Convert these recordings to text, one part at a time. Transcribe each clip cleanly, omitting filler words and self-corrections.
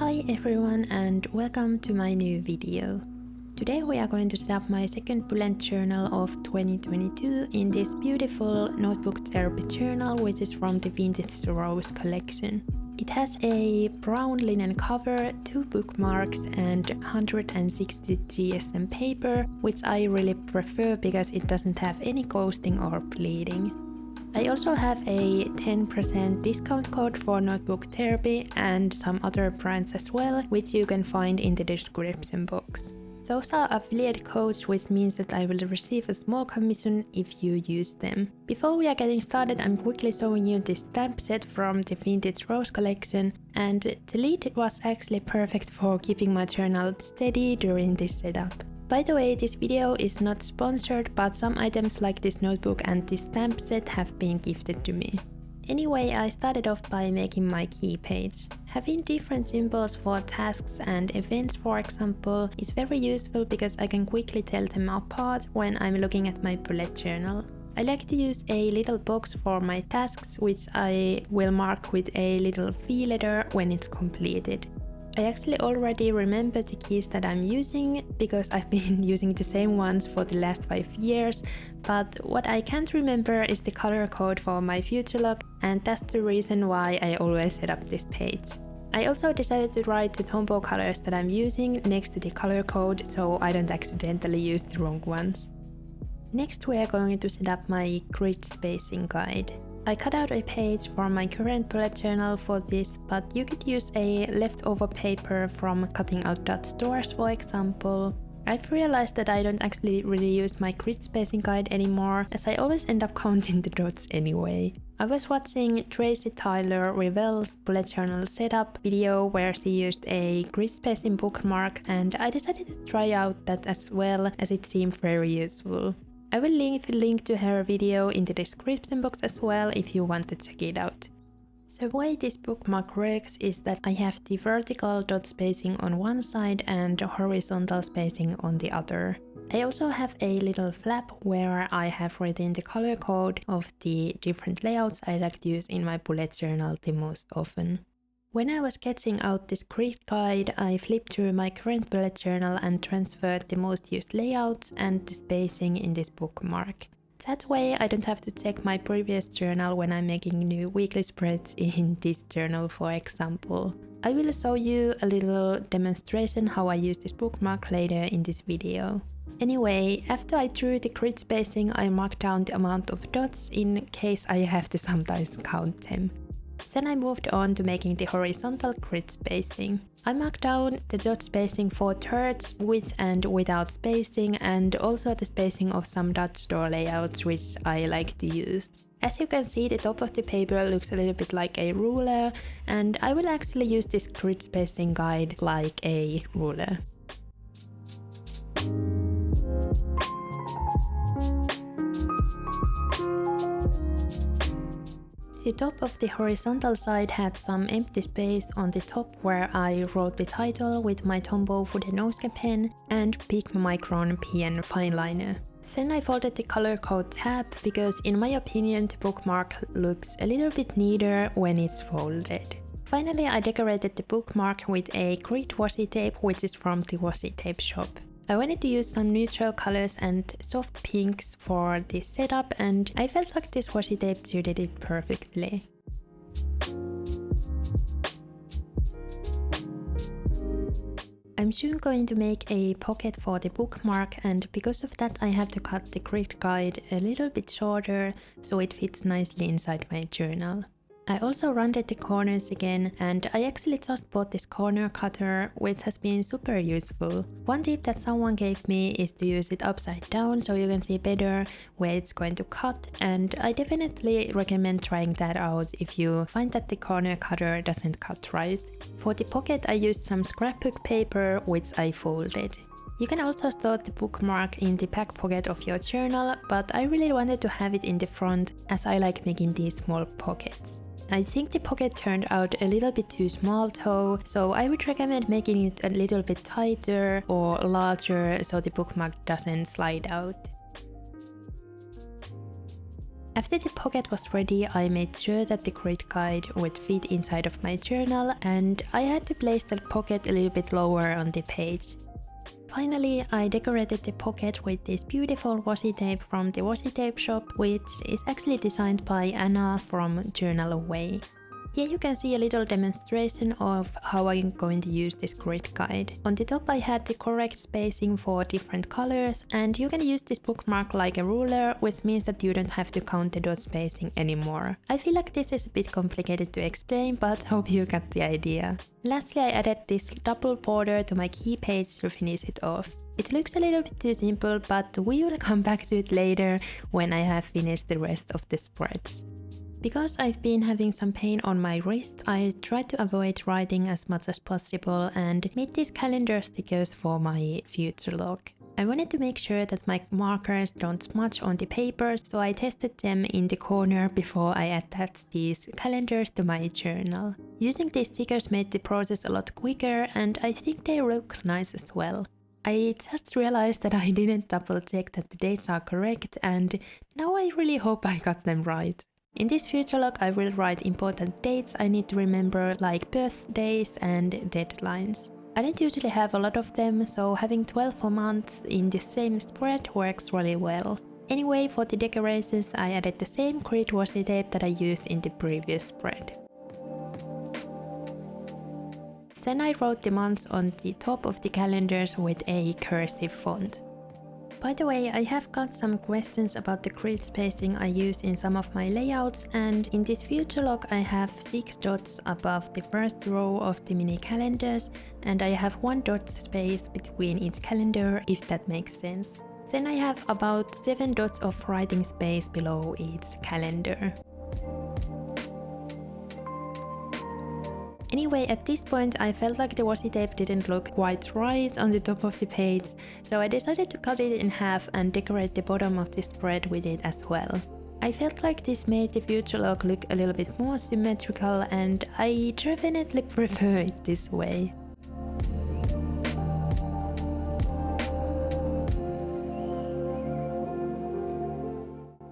Hi everyone and welcome to my new video. Today we are going to set up my second bullet journal of 2022 in this beautiful notebook therapy journal, which is from the Vintage Rose collection. It has a brown linen cover, 2 bookmarks and 160 GSM paper, which I really prefer because it doesn't have any ghosting or bleeding. I also have a 10% discount code for notebook therapy and some other brands as well, which you can find in the description box. Those are affiliate codes, which means that I will receive a small commission if you use them. Before we are getting started, I'm quickly showing you this stamp set from the Vintage Rose collection, and the lid was actually perfect for keeping my journal steady during this setup. By the way, this video is not sponsored, but some items like this notebook and this stamp set have been gifted to me. Anyway, I started off by making my key page. Having different symbols for tasks and events, for example, is very useful because I can quickly tell them apart when I'm looking at my bullet journal. I like to use a little box for my tasks, which I will mark with a little V letter when it's completed. I actually already remember the keys that I'm using because I've been using the same ones for the last 5 years, but what I can't remember is the color code for my future log, and that's the reason why I always set up this page. I also decided to write the Tombow colors that I'm using next to the color code so I don't accidentally use the wrong ones. Next we are going to set up my grid spacing guide. I cut out a page for my current bullet journal for this, but you could use a leftover paper from cutting out dot stores, for example. I've realized that I don't actually really use my grid spacing guide anymore, as I always end up counting the dots anyway. I was watching Tracy Tyler Revell's bullet journal setup video where she used a grid spacing bookmark, and I decided to try out that as well, as it seemed very useful. I will leave a link to her video in the description box as well if you want to check it out. The way this bookmark works is that I have the vertical dot spacing on one side and horizontal spacing on the other. I also have a little flap where I have written the color code of the different layouts I like to use in my bullet journal the most often. When I was sketching out this grid guide, I flipped through my current bullet journal and transferred the most used layouts and the spacing in this bookmark. That way I don't have to check my previous journal when I'm making new weekly spreads in this journal, for example. I will show you a little demonstration how I use this bookmark later in this video. Anyway, after I drew the grid spacing, I marked down the amount of dots in case I have to sometimes count them. Then I moved on to making the horizontal grid spacing. I marked down the dot spacing for thirds with and without spacing, and also the spacing of some dot store layouts which I like to use. As you can see, the top of the paper looks a little bit like a ruler, and I will actually use this grid spacing guide like a ruler. The top of the horizontal side had some empty space on the top where I wrote the title with my Tombow fudenosuke pen and pigma micron pen fineliner. Then I folded the color code tab because in my opinion the bookmark looks a little bit neater when it's folded. Finally, I decorated the bookmark with a grid washi tape, which is from the washi tape shop. I wanted to use some neutral colors and soft pinks for this setup, and I felt like this washi tape suited it perfectly. I'm soon going to make a pocket for the bookmark, and because of that I have to cut the grid guide a little bit shorter so it fits nicely inside my journal. I also rounded the corners again, and I actually just bought this corner cutter, which has been super useful. One tip that someone gave me is to use it upside down so you can see better where it's going to cut, and I definitely recommend trying that out if you find that the corner cutter doesn't cut right. For the pocket I used some scrapbook paper which I folded. You can also store the bookmark in the back pocket of your journal, but I really wanted to have it in the front as I like making these small pockets. I think the pocket turned out a little bit too small though, so I would recommend making it a little bit tighter or larger so the bookmark doesn't slide out. After the pocket was ready, I made sure that the grid guide would fit inside of my journal, and I had to place the pocket a little bit lower on the page. Finally, I decorated the pocket with this beautiful washi tape from the washi tape shop, which is actually designed by Anna from Journal Away. Here you can see a little demonstration of how I'm going to use this grid guide. On the top I had the correct spacing for different colors, and you can use this bookmark like a ruler, which means that you don't have to count the dot spacing anymore. I feel like this is a bit complicated to explain, but hope you got the idea. Lastly, I added this double border to my key page to finish it off. It looks a little bit too simple, but we will come back to it later when I have finished the rest of the spreads. Because I've been having some pain on my wrist, I tried to avoid writing as much as possible and made these calendar stickers for my future log. I wanted to make sure that my markers don't smudge on the paper, so I tested them in the corner before I attached these calendars to my journal. Using these stickers made the process a lot quicker, and I think they look nice as well. I just realized that I didn't double check that the dates are correct, and now I really hope I got them right. In this future log I will write important dates I need to remember, like birthdays and deadlines. I don't usually have a lot of them, so having 12 months in the same spread works really well. Anyway, for the decorations I added the same grid washi tape that I used in the previous spread. Then I wrote the months on the top of the calendars with a cursive font. By the way, I have got some questions about the grid spacing I use in some of my layouts, and in this future log I have 6 dots above the first row of the mini calendars, and I have 1 dot space between each calendar, if that makes sense. Then I have about 7 dots of writing space below each calendar. Anyway, at this point I felt like the washi tape didn't look quite right on the top of the page, so I decided to cut it in half and decorate the bottom of the spread with it as well. I felt like this made the future log look a little bit more symmetrical, and I definitely prefer it this way.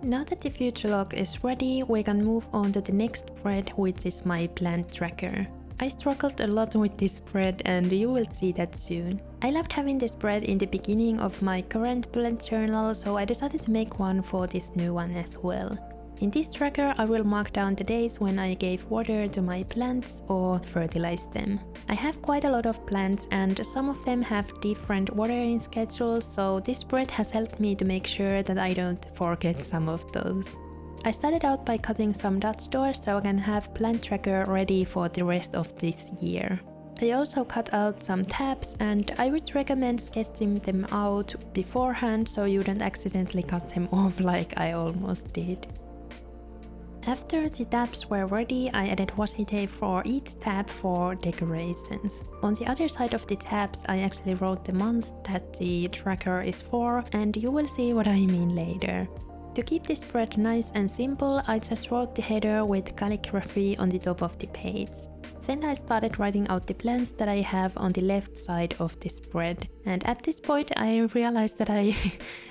Now that the future log is ready, we can move on to the next spread, which is my plant tracker. I struggled a lot with this spread, and you will see that soon. I loved having this spread in the beginning of my current bullet journal, so I decided to make one for this new one as well. In this tracker I will mark down the days when I gave water to my plants or fertilized them. I have quite a lot of plants, and some of them have different watering schedules, so this spread has helped me to make sure that I don't forget some of those. I started out by cutting some dot stores so I can have plant tracker ready for the rest of this year. I also cut out some tabs, and I would recommend sketching them out beforehand so you don't accidentally cut them off like I almost did. After the tabs were ready, I added washi tape for each tab for decorations. On the other side of the tabs I actually wrote the month that the tracker is for, and you will see what I mean later. To keep this spread nice and simple, I just wrote the header with calligraphy on the top of the page. Then I started writing out the plants that I have on the left side of the spread. And at this point I realized that I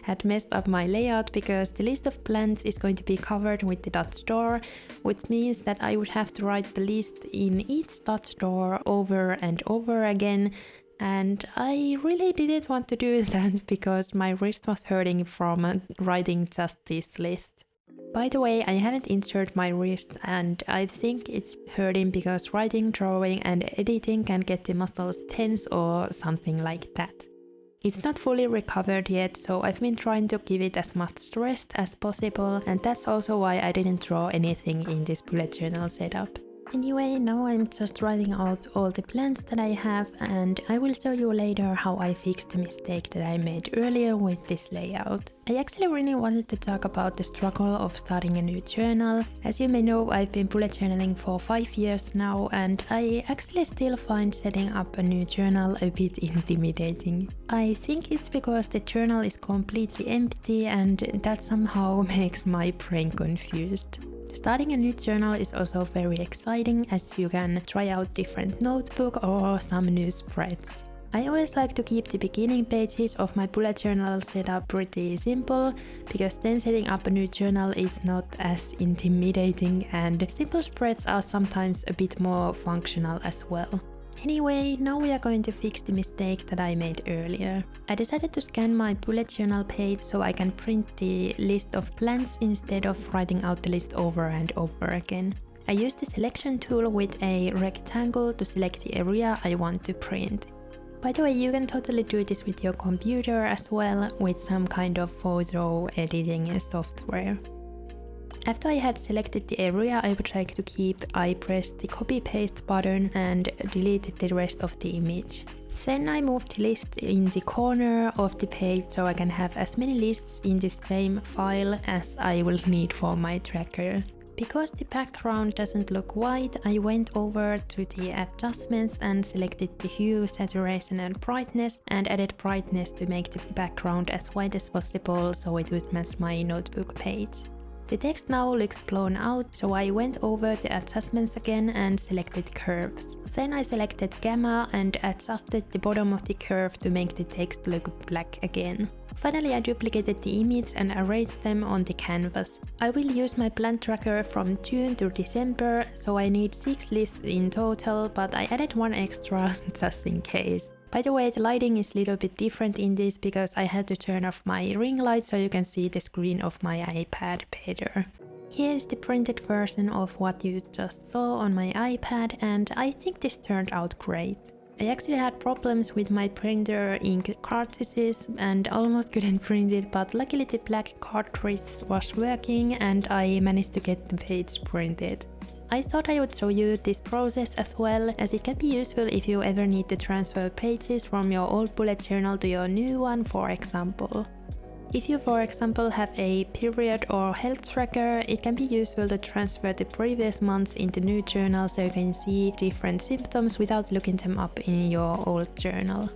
had messed up my layout, because the list of plants is going to be covered with the dot store, which means that I would have to write the list in each dot store over and over again. And I really didn't want to do that because my wrist was hurting from writing just this list. By the way, I haven't injured my wrist, and I think it's hurting because writing, drawing and editing can get the muscles tense or something like that. It's not fully recovered yet, so I've been trying to give it as much rest as possible, and that's also why I didn't draw anything in this bullet journal setup. Anyway, now I'm just writing out all the plants that I have, and I will show you later how I fixed the mistake that I made earlier with this layout. I actually really wanted to talk about the struggle of starting a new journal. As you may know, I've been bullet journaling for 5 years now, and I actually still find setting up a new journal a bit intimidating. I think it's because the journal is completely empty, and that somehow makes my brain confused. Starting a new journal is also very exciting, as you can try out different notebook or some new spreads. I always like to keep the beginning pages of my bullet journal setup pretty simple, because then setting up a new journal is not as intimidating and simple spreads are sometimes a bit more functional as well. Anyway, now we are going to fix the mistake that I made earlier. I decided to scan my bullet journal page so I can print the list of plants instead of writing out the list over and over again. I used the selection tool with a rectangle to select the area I want to print. By the way, you can totally do this with your computer as well, with some kind of photo editing software. After I had selected the area I would like to keep, I pressed the copy-paste button and deleted the rest of the image. Then I moved the list in the corner of the page so I can have as many lists in the same file as I will need for my tracker. Because the background doesn't look white, I went over to the adjustments and selected the hue, saturation and brightness, and added brightness to make the background as white as possible so it would match my notebook page. The text now looks blown out, so I went over the adjustments again and selected curves. Then I selected gamma and adjusted the bottom of the curve to make the text look black again. Finally, I duplicated the image and arranged them on the canvas. I will use my plant tracker from June to December, so I need 6 lists in total, but I added one extra just in case. By the way, the lighting is a little bit different in this because I had to turn off my ring light so you can see the screen of my iPad better. Here is the printed version of what you just saw on my iPad, and I think this turned out great. I actually had problems with my printer ink cartridges and almost couldn't print it, but luckily the black cartridge was working and I managed to get the page printed. I thought I would show you this process as well, as it can be useful if you ever need to transfer pages from your old bullet journal to your new one, for example. If you, for example, have a period or health tracker, it can be useful to transfer the previous months into new journal so you can see different symptoms without looking them up in your old journal.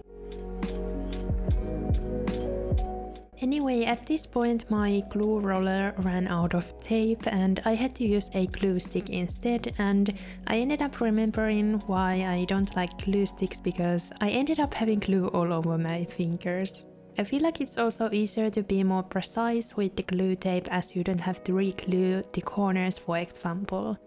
Anyway, at this point my glue roller ran out of tape and I had to use a glue stick instead, and I ended up remembering why I don't like glue sticks because I ended up having glue all over my fingers. I feel like it's also easier to be more precise with the glue tape as you don't have to re-glue the corners, for example.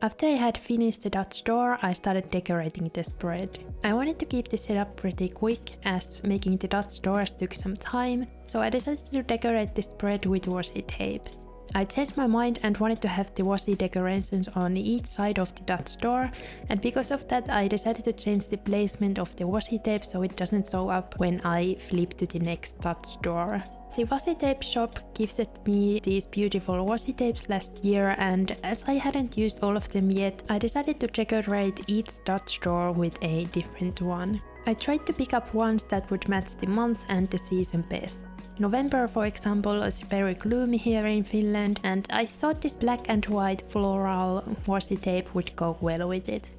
After I had finished the Dutch door, I started decorating the spread. I wanted to keep the setup pretty quick as making the Dutch doors took some time, so I decided to decorate the spread with washi tapes. I changed my mind and wanted to have the washi decorations on each side of the Dutch door, and because of that I decided to change the placement of the washi tape so it doesn't show up when I flip to the next Dutch door. The washi tape shop gifted me these beautiful washi tapes last year, and as I hadn't used all of them yet, I decided to decorate each Dutch door with a different one. I tried to pick up ones that would match the month and the season best. November, for example, is very gloomy here in Finland, and I thought this black and white floral washi tape would go well with it.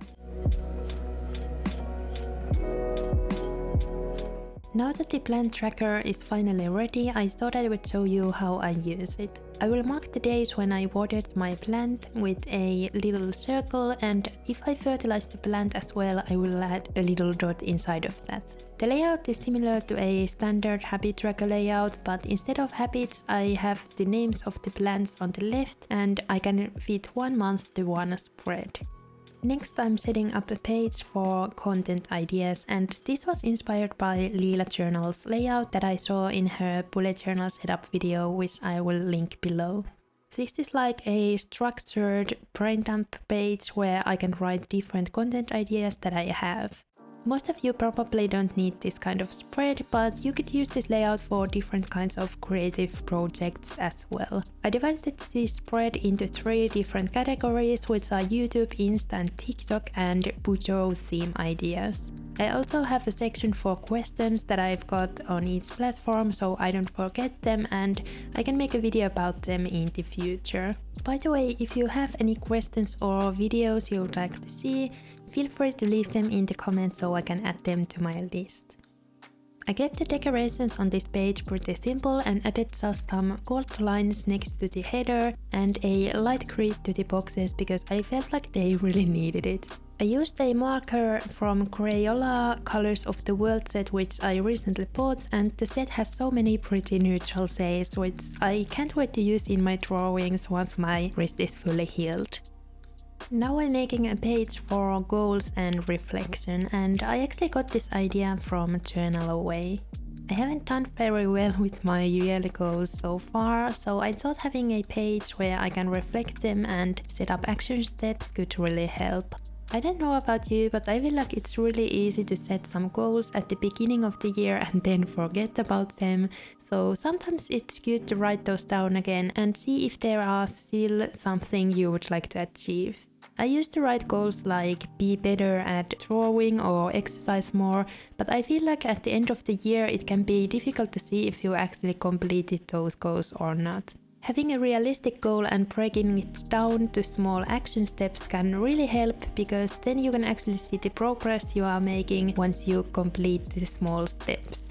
Now that the plant tracker is finally ready, I thought I would show you how I use it. I will mark the days when I watered my plant with a little circle, and if I fertilize the plant as well, I will add a little dot inside of that. The layout is similar to a standard habit tracker layout, but instead of habits I have the names of the plants on the left and I can fit 1 month to one spread. Next I'm setting up a page for content ideas, and this was inspired by Leela Journal's layout that I saw in her bullet journal setup video, which I will link below. This is like a structured brain dump page where I can write different content ideas that I have. Most of you probably don't need this kind of spread, but you could use this layout for different kinds of creative projects as well. I divided this spread into 3 different categories, which are YouTube, Insta and TikTok, and Bujo theme ideas. I also have a section for questions that I've got on each platform so I don't forget them and I can make a video about them in the future. By the way, if you have any questions or videos you would like to see, feel free to leave them in the comments so I can add them to my list. I kept the decorations on this page pretty simple and added just some gold lines next to the header and a light grid to the boxes because I felt like they really needed it. I used a marker from Crayola Colors of the World set, which I recently bought, and the set has so many pretty neutral shades, which I can't wait to use in my drawings once my wrist is fully healed. Now I'm making a page for goals and reflection, and I actually got this idea from Journal Away. I haven't done very well with my yearly goals so far, so I thought having a page where I can reflect them and set up action steps could really help. I don't know about you, but I feel like it's really easy to set some goals at the beginning of the year and then forget about them, so sometimes it's good to write those down again and see if there are still something you would like to achieve. I used to write goals like be better at drawing or exercise more, but I feel like at the end of the year it can be difficult to see if you actually completed those goals or not. Having a realistic goal and breaking it down to small action steps can really help, because then you can actually see the progress you are making once you complete the small steps.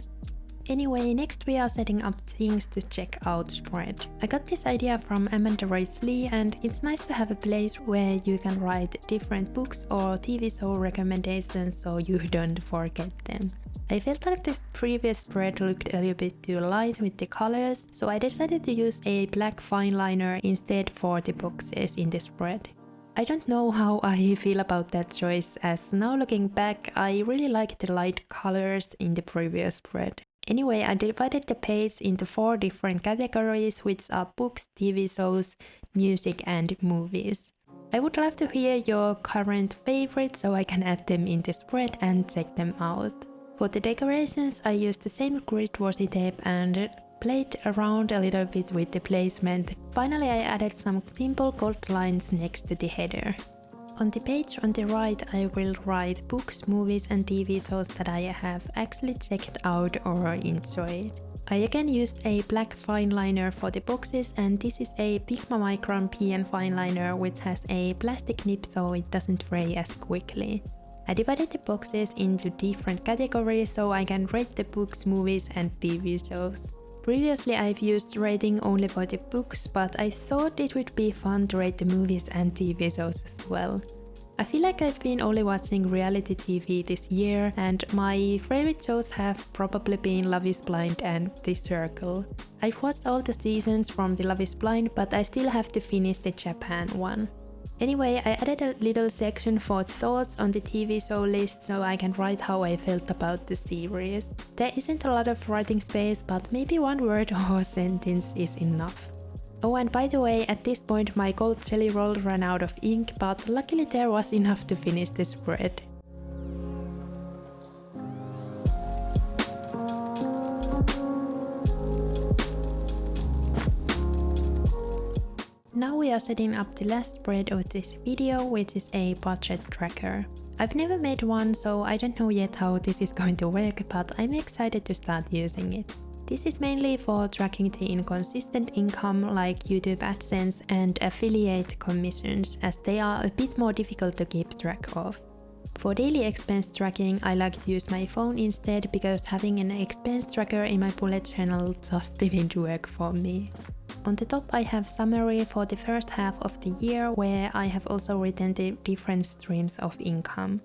Anyway, next we are setting up things to check out spread. I got this idea from Amanda Rice Lee, and it's nice to have a place where you can write different books or TV show recommendations so you don't forget them. I felt like the previous spread looked a little bit too light with the colors, so I decided to use a black fine liner instead for the boxes in the spread. I don't know how I feel about that choice, as now looking back I really like the light colors in the previous spread. Anyway, I divided the page into 4 different categories, which are books, TV shows, music and movies. I would love to hear your current favorites so I can add them in the spread and check them out. For the decorations, I used the same grid washi tape and played around a little bit with the placement. Finally, I added some simple gold lines next to the header. On the page on the right, I will write books, movies and TV shows that I have actually checked out or enjoyed. I again used a black fine liner for the boxes, and this is a Pigma micron PN fine liner which has a plastic nib so it doesn't fray as quickly. I divided the boxes into different categories so I can rate the books, movies and TV shows. Previously I've used rating only for the books, but I thought it would be fun to rate the movies and TV shows as well. I feel like I've been only watching reality TV this year, and my favorite shows have probably been Love is Blind and The Circle. I've watched all the seasons from the Love is Blind, but I still have to finish the Japan one. Anyway, I added a little section for thoughts on the TV show list so I can write how I felt about the series. There isn't a lot of writing space, but maybe one word or sentence is enough. Oh, and by the way, at this point my gold jelly roll ran out of ink, but luckily there was enough to finish the spread. Now we are setting up the last spread of this video, which is a budget tracker. I've never made one, so I don't know yet how this is going to work, but I'm excited to start using it. This is mainly for tracking the inconsistent income like YouTube AdSense and affiliate commissions, as they are a bit more difficult to keep track of. For daily expense tracking, I like to use my phone instead, because having an expense tracker in my bullet journal just didn't work for me. On the top I have summary for the first half of the year, where I have also written the different streams of income.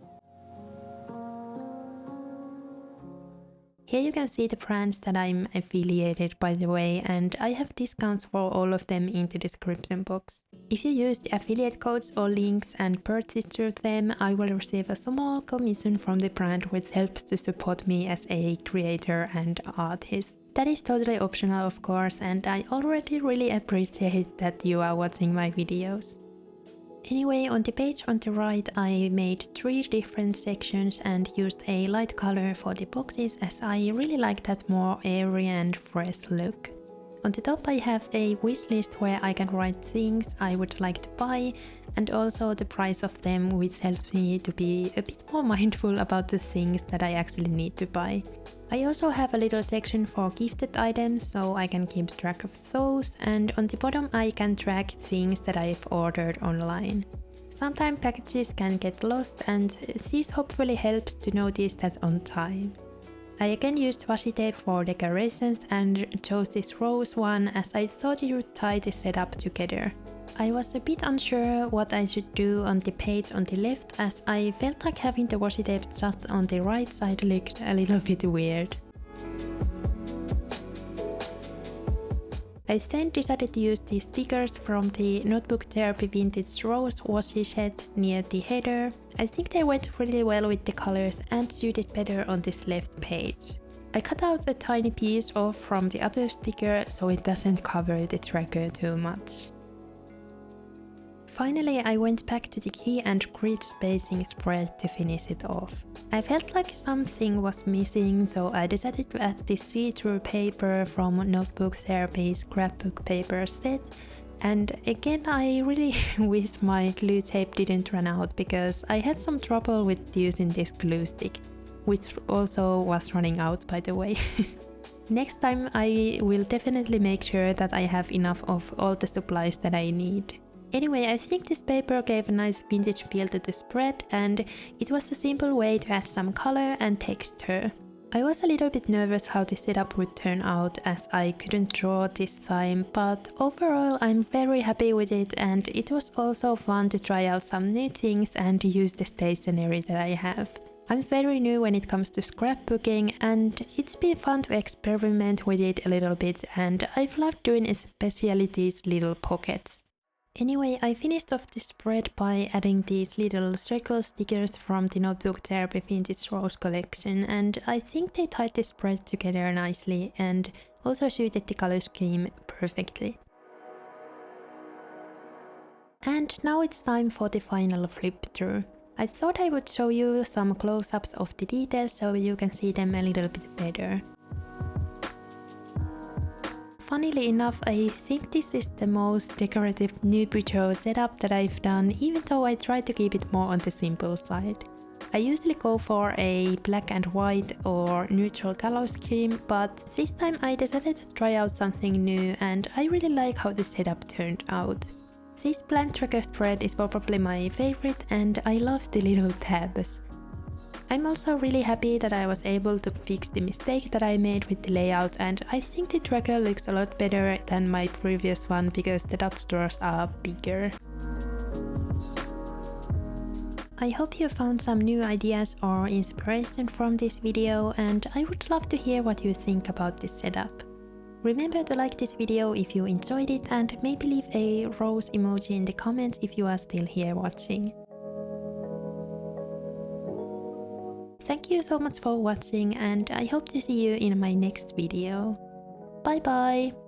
Here you can see the brands that I'm affiliated, by the way, and I have discounts for all of them in the description box. If you use the affiliate codes or links and purchase through them, I will receive a small commission from the brand, which helps to support me as a creator and artist. That is totally optional, of course, and I already really appreciate that you are watching my videos. Anyway, on the page on the right I made 3 different sections and used a light color for the boxes, as I really like that more airy and fresh look. On the top I have a wish list where I can write things I would like to buy and also the price of them, which helps me to be a bit more mindful about the things that I actually need to buy. I also have a little section for gifted items so I can keep track of those, and on the bottom I can track things that I've ordered online. Sometimes packages can get lost, and this hopefully helps to notice that on time. I again used washi tape for decorations and chose this rose one as I thought it would tie the setup together. I was a bit unsure what I should do on the page on the left, as I felt like having the washi tape just on the right side looked a little bit weird. I then decided to use the stickers from the Notebook Therapy Vintage Rose washi set near the header. I think they went really well with the colors and suited better on this left page. I cut out a tiny piece off from the other sticker so it doesn't cover the tracker too much. Finally, I went back to the key and grid spacing spread to finish it off. I felt like something was missing, so I decided to add the see-through paper from Notebook Therapy's scrapbook paper set. And again, I really wish my glue tape didn't run out, because I had some trouble with using this glue stick, which also was running out, by the way. Next time I will definitely make sure that I have enough of all the supplies that I need. Anyway, I think this paper gave a nice vintage feel to the spread, and it was a simple way to add some color and texture. I was a little bit nervous how the setup would turn out, as I couldn't draw this time, but overall I'm very happy with it, and it was also fun to try out some new things and use the stationery that I have. I'm very new when it comes to scrapbooking, and it's been fun to experiment with it a little bit, and I've loved doing especially these little pockets. Anyway, I finished off the spread by adding these little circle stickers from the Notebook Therapy Vintage Rose collection, and I think they tied the spread together nicely and also suited the color scheme perfectly. And now it's time for the final flip through. I thought I would show you some close-ups of the details so you can see them a little bit better. Funnily enough, I think this is the most decorative new Bujo setup that I've done, even though I try to keep it more on the simple side. I usually go for a black and white or neutral color scheme, but this time I decided to try out something new, and I really like how the setup turned out. This blank tracker spread is probably my favorite, and I love the little tabs. I'm also really happy that I was able to fix the mistake that I made with the layout, and I think the tracker looks a lot better than my previous one because the dot stores are bigger. I hope you found some new ideas or inspiration from this video, and I would love to hear what you think about this setup. Remember to like this video if you enjoyed it, and maybe leave a rose emoji in the comments if you are still here watching. Thank you so much for watching, and I hope to see you in my next video. Bye bye!